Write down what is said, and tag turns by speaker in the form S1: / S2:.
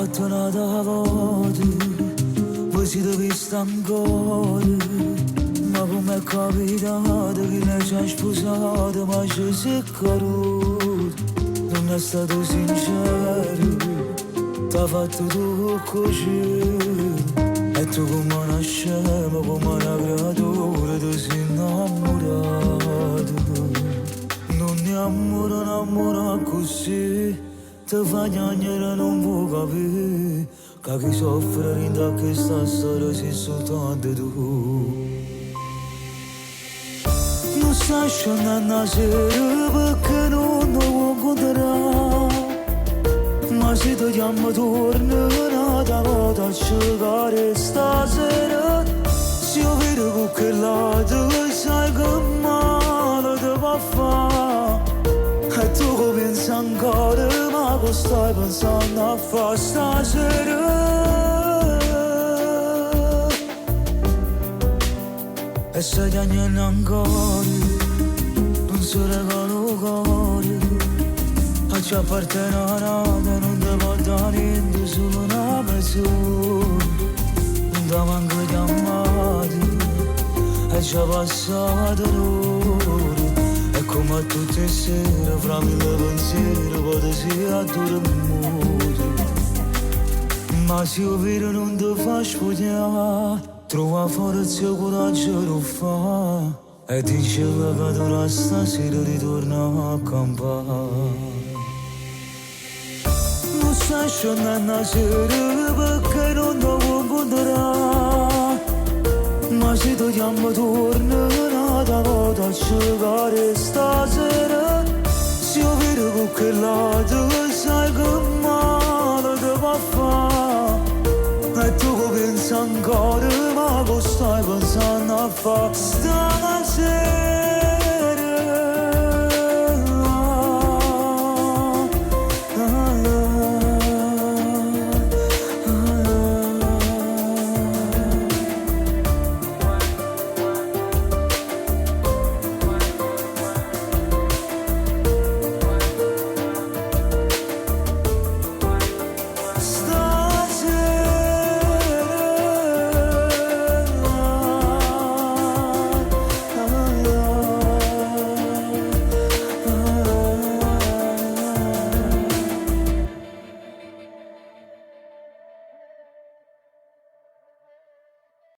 S1: fatto una davode, poi si dove sta ancora. Ma come è capitato che lei ci ha sposato, ma ci si è caduto, non è stato sincero, t'ha fatto tu così. E tu come una scema, come una creatura, ti sei innamorato. Non ti innamora così, ti fa piangere non può capire, che chi soffre rinda che sta storia sei soltanto tu. Non stai scendendo a sera perché non ti vuoi incontrare, ma se ti chiamo tornerà da volta a cercare stasera. Se io vedo con che lato sai che male ti va fare, e tu che pensi ancora, ma che stai pensando a fare stasera? E se ti agnelli ancora, non si regalo cuore, a ci appartiene nada, non ti porta niente, solo una mezz'ora. Non ti manco chiamati, e ci ha passato l'ora. E come a tutte le sere, fra mille pensieri, poi ti si addormenti. Ma se io vedo non ti fa sfogliare, trova forza e coraggio lo fa, e diceva che tu stasera ritorna a campare. Non stai scendendo a sera perché non ti vuoi incontrare, ma se ti chiamo tornerà da volta a cercare stasera. Se io vedo con che lato sai che male ti va fare, e tu che pensi ancora, ma che stai pensando a fare stasera?